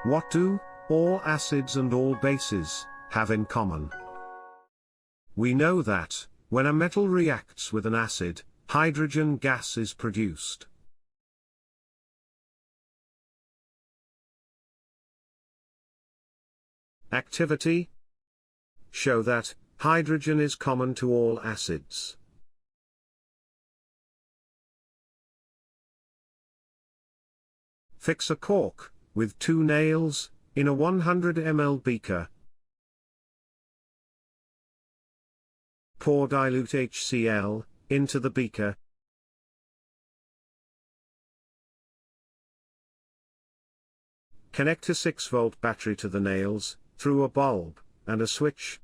What do all acids and all bases have in common? We know that, when a metal reacts with an acid, hydrogen gas is produced. Activity. Show that hydrogen is common to all acids. Fix a cork, with 2 nails, in a 100 ml beaker. Pour dilute HCl into the beaker. Connect a 6-volt battery to the nails, through a bulb and a switch.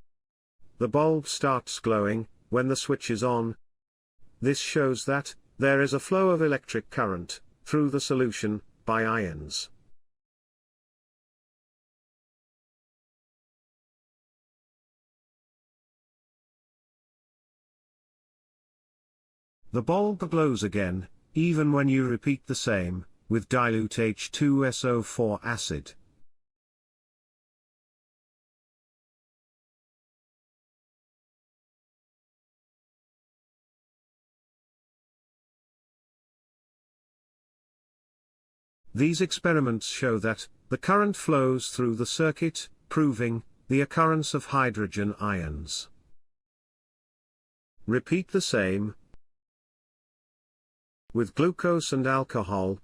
The bulb starts glowing when the switch is on. This shows that there is a flow of electric current through the solution by ions. The bulb glows again, even when you repeat the same, with dilute H2SO4 acid. These experiments show that the current flows through the circuit, proving the occurrence of hydrogen ions. Repeat the same with glucose and alcohol.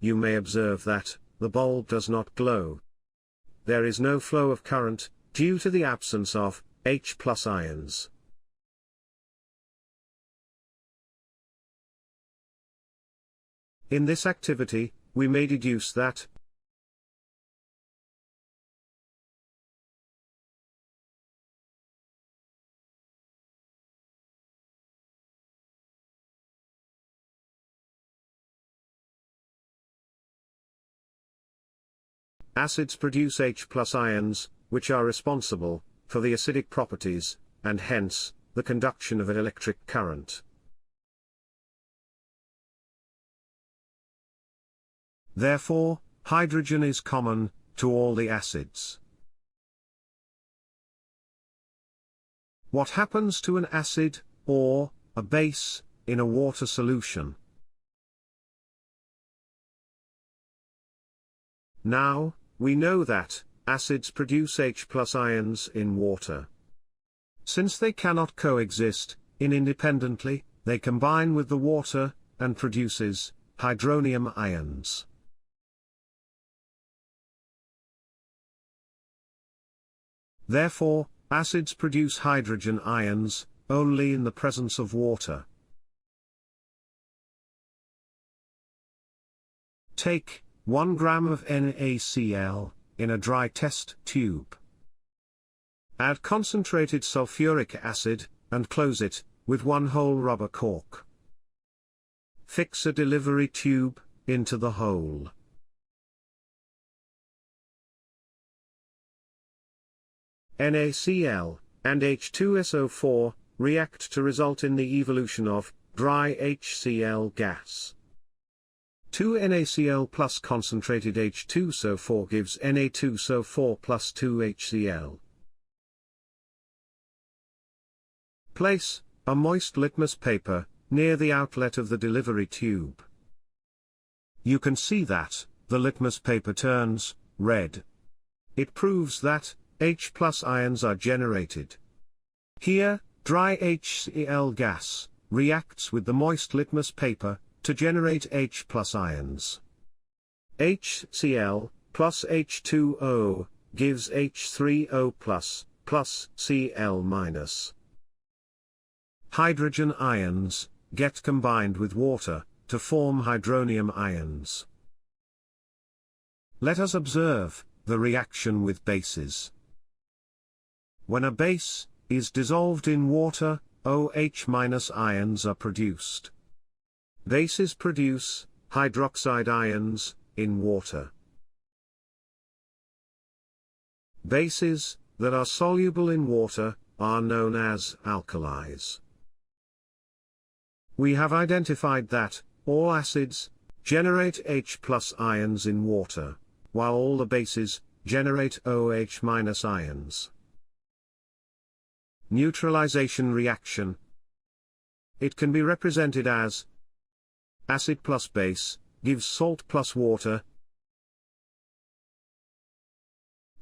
You may observe that the bulb does not glow. There is no flow of current, due to the absence of H+ ions. In this activity, we may deduce that acids produce H+ ions, which are responsible for the acidic properties, and hence, the conduction of an electric current. Therefore, hydrogen is common to all the acids. What happens to an acid, or a base, in a water solution? Now, we know that acids produce H+ ions in water. Since they cannot coexist independently, they combine with the water and produces hydronium ions. Therefore, acids produce hydrogen ions only in the presence of water. Take 1 gram of NaCl in a dry test tube. Add concentrated sulfuric acid and close it with 1 whole rubber cork. Fix a delivery tube into the hole. NaCl and H2SO4 react to result in the evolution of dry HCl gas. 2 NaCl plus concentrated H2SO4 gives Na2SO4 plus 2 HCl. Place a moist litmus paper near the outlet of the delivery tube. You can see that the litmus paper turns red. It proves that H+ ions are generated. Here, dry HCl gas reacts with the moist litmus paper to generate H+ ions. HCl plus H2O gives H3O plus Cl-. Hydrogen ions get combined with water to form hydronium ions. Let us observe the reaction with bases. When a base is dissolved in water, OH- ions are produced. Bases produce hydroxide ions in water. Bases that are soluble in water, are known as alkalis. We have identified that all acids generate H+ ions in water, while all the bases generate OH- ions. Neutralization reaction. It can be represented as acid plus base gives salt plus water.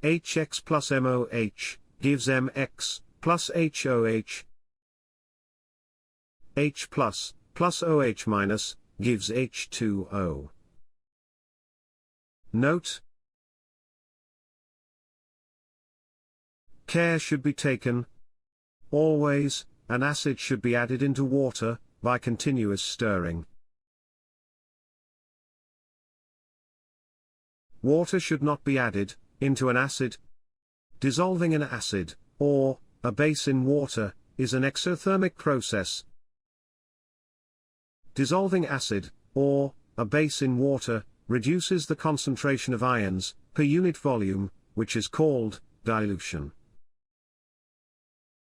HX plus MOH gives MX plus HOH. H plus OH minus gives H2O. Note: care should be taken. Always, an acid should be added into water by continuous stirring. Water should not be added into an acid. Dissolving an acid, or a base in water, is an exothermic process. Dissolving acid, or a base in water, reduces the concentration of ions per unit volume, which is called dilution.